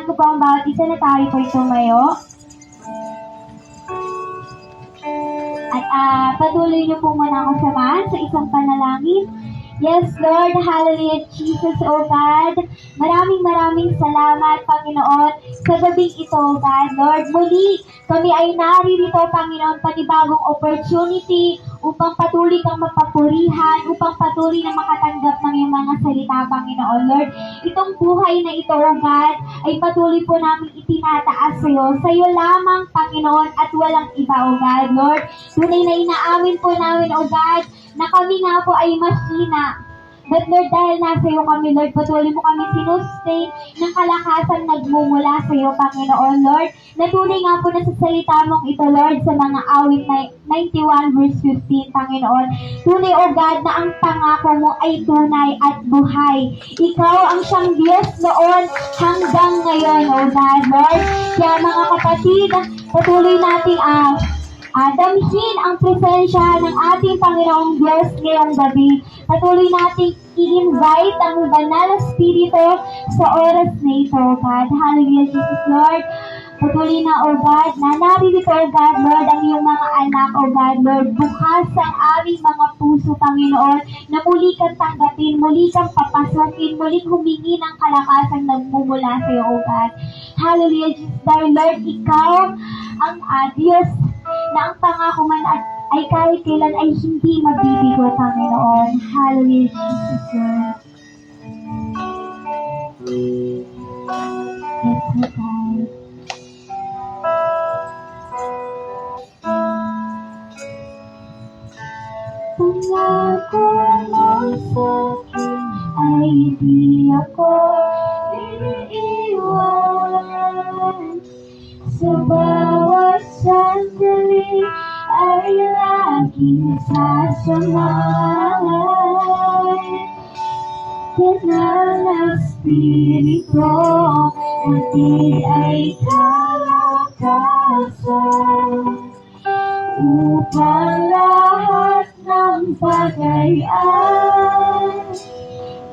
ko po ang bawat isa na tayo po'y tumayo. At patuloy niyo po muna ako samahan sa isang panalangin. Yes, Lord, hallelujah, Jesus, O God. Maraming salamat, Panginoon, sa gabing ito, God. Lord, muli kami ay naririto, Panginoon, panibagong opportunity upang patuloy kang mapapurihan, upang patuloy na makatanggap ng iyong mga salita, Panginoon. Lord, itong buhay na ito, O God, ay patuloy po namin itinataas sa iyo. Sa iyo lamang, Panginoon, at walang iba, O God. Lord, tunay na inaamin po namin, O God, na kami nga po ay mahina. But Lord, dahil nasa iyo kami, Lord, patuloy mo kami sinustain ng kalakasan nagmumula sa iyo, Panginoon, Lord. Natunay nga po na sa salita mong ito, Lord, sa mga awit 91 verse 15, Panginoon. Tunay, O God, na ang pangako mo ay tunay at buhay. Ikaw ang siyang Diyos noon hanggang ngayon, O God, Lord. Kaya mga kapatid, patuloy nating damhin ang presensya ng ating Panginoong Diyos ngayong gabi. Patuloy nating i-invite ang Banal na Espiritu sa oras na ito, God. Hallelujah, Jesus, Lord. Patuloy na, O God, na naririto, O God, Lord, ang iyong mga anak, O God, Lord. Bukas ang aming mga puso, Panginoon, na muli kang tanggapin, muli kang papasukin, muli humingi ng kalakasang nagmumula sa iyo, O God. Hallelujah, Jesus, dahil, Lord, ikaw ang Diyos na ang pangako man ay kahit kailan ay hindi mabibigo, Panginoon. Hallelujah, Jesus, Lord. Yes, O God. Pangako mo sa akin ay di ako iiwan. Sa bawat sandali ay laging sasamahan. Banal na Espiritu, natin ay kalakasan upang lahat ng bagay ay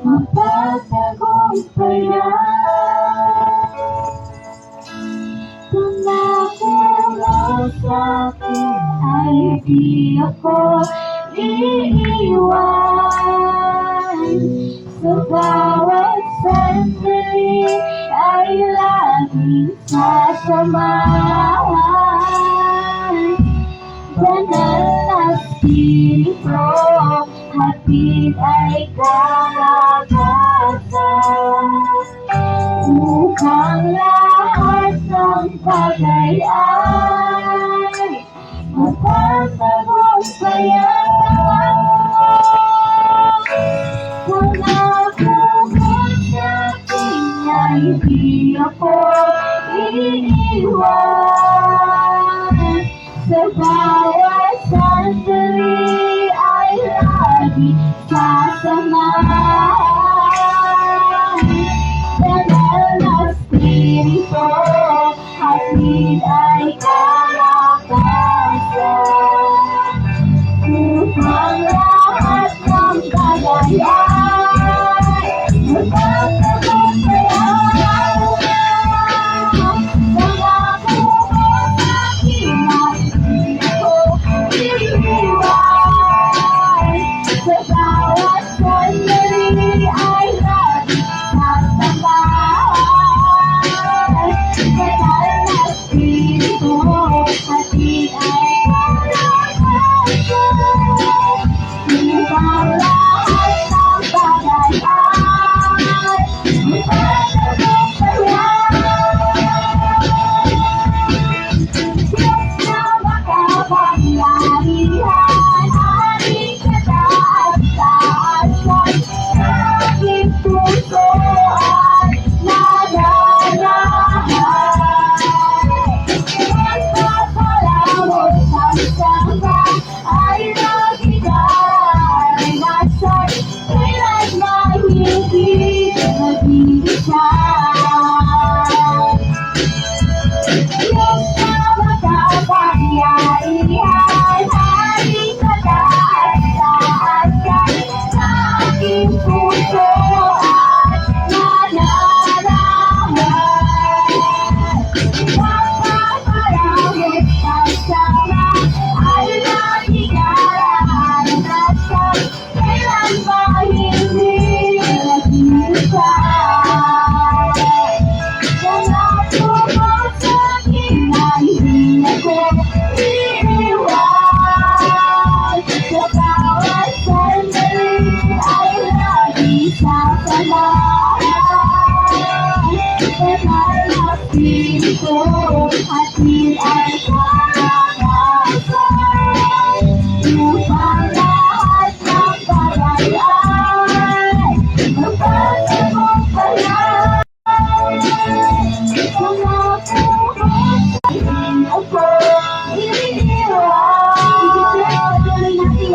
mapagtagumpayan. Pangako mo sa akin ay di ako iiwan. Sa bawat sandali ay laging sasamahan. Banal na Espiritu, hatid ay kalakasan upang lahat ng bagay ay mapagtagumpayan. Pangako mo sa akin ay di ako iiwan. Sa bawat sandali ay lagi sasamahan. Banal na Espiritu, hatid ay kalakasan upang lahat ng bagay ay magpapatagumpayan. Pangako mo sa akin ay di ako iiwan. Sa banal na Espiritu, hatid ay kalakasan. Upang lahat ng bagay ay magpapagpalaan. Mga puso ako iniiwan. Patuloy natin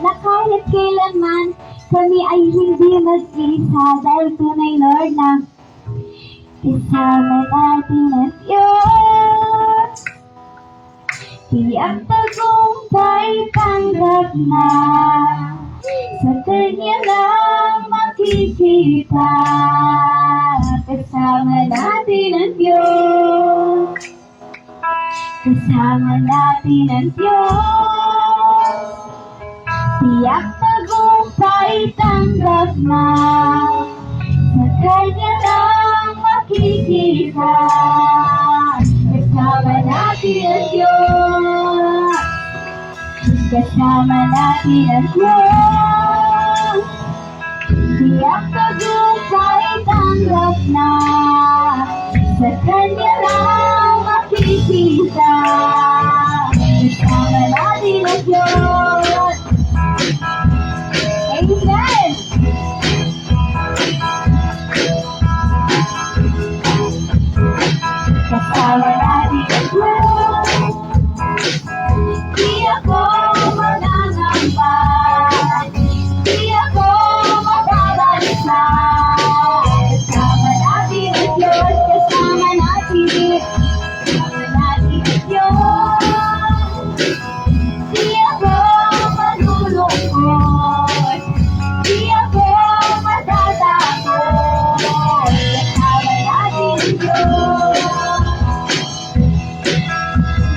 ang kahit kailanman kami ay hindi mag-isa dahil tunay, Lord, na isama natin ang Diyos. Tiyak tagumpay tanggap na sa Kanya lang makikita. Kasama natin ang Diyos. Kasama natin ang Diyos. Tiyak tagumpay tanggap na sa Kanya lang makikita. Kasama natin ang Diyos. Kasama natin ang Diyos. Tiyak tagumpay tanggap na sa Kanya lang makikita. Kasama natin ang Diyos. Amen! Kasama natin ang Diyos. Di ako mananamba. Di ako mababalisa. Kasama natin ang Diyos. Kasama natin. Kasama natin ang Diyos. Di ako malulungkot. Di ako matatakot. Kasama natin ang Diyos.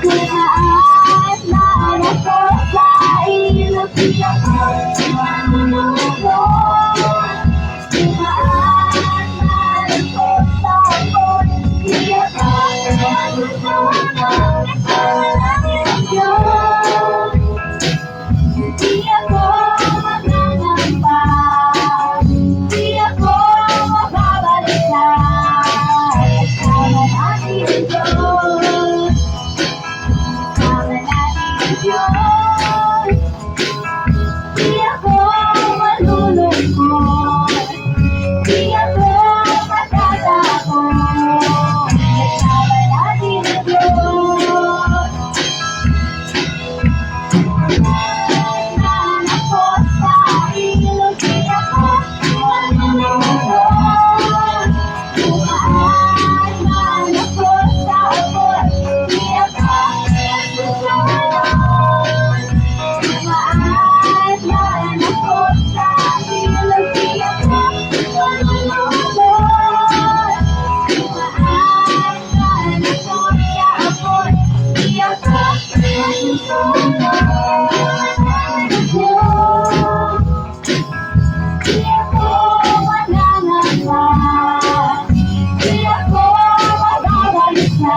Gumaan na ako sa ilog. Di ako malulungkot. Gumaan na ako sa ilog. Di ako malulungkot. Kasama natin ang Diyos. Di ako mananamba. Di ako mababalisa. Kasama natin ang Diyos. Kasama natin ang Diyos. Di Di ako magangamba, di ako magagalisa.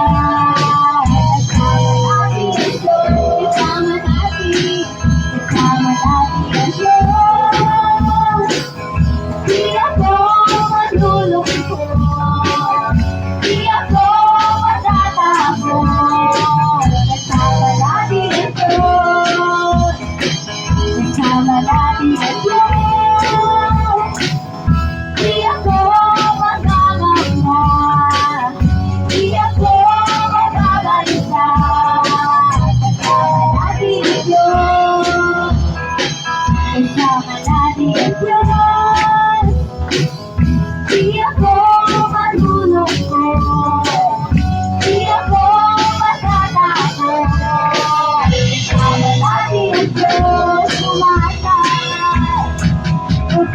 Kasama natin ang Diyos. Di ako maglulungkot, di ako matatakot. Kasama natin ang Diyos. Kasama natin ang Diyos. Di ako magangamba, di ako magagalisa. Kasama natin ang Diyos. Kasama natin ang Diyos. Di ako malulungkot, di ako matatakot. Kasama natin ang Diyos.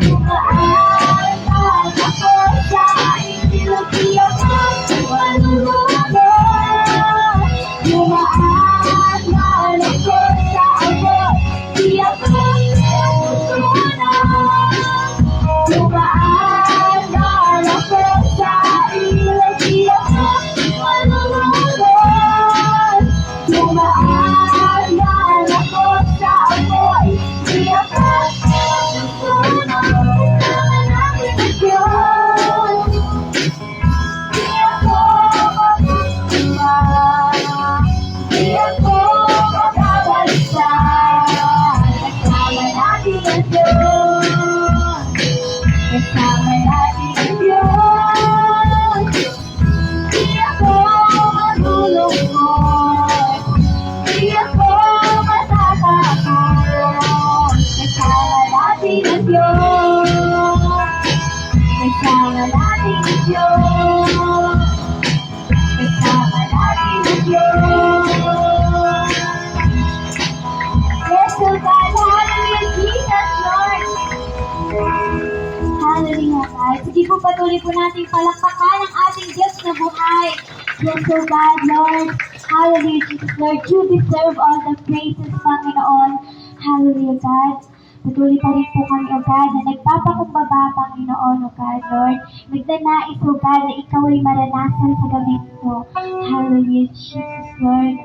Tumaan ako sa inyong di ako malulungkot. Tumaan ako sa abot, di ako susunod. Tumaan ako sa ilog, di ako malulungkot. Tumaan ako sa apoy, di ako susunod. Kasama natin ang Diyos. Di ako magsusumba, di ako magagalisa. Kasama natin ang Diyos. Kasama natin ang Diyos. Di ako maglulungkot, di ako matatakot. Kasama natin ang Diyos. Kasama natin ang Diyos. Kasama natin ang Diyos. Yes, oh God, hallelujah, Jesus, Lord. Hallelujah, God. Sige po, patuloy po natin palakpakan ang ating Diyos na buhay. Yes, oh God, Lord. Hallelujah, Jesus, Lord. You deserve all the praises, Panginoon. Hallelujah, God. Patuloy pa rin po kami, O God, na nagpapakumbaba, Panginoon, O God, Lord. Nagnanais, O God, na ikaw ay maranasan sa gabi ito. Hallelujah, Jesus, Lord.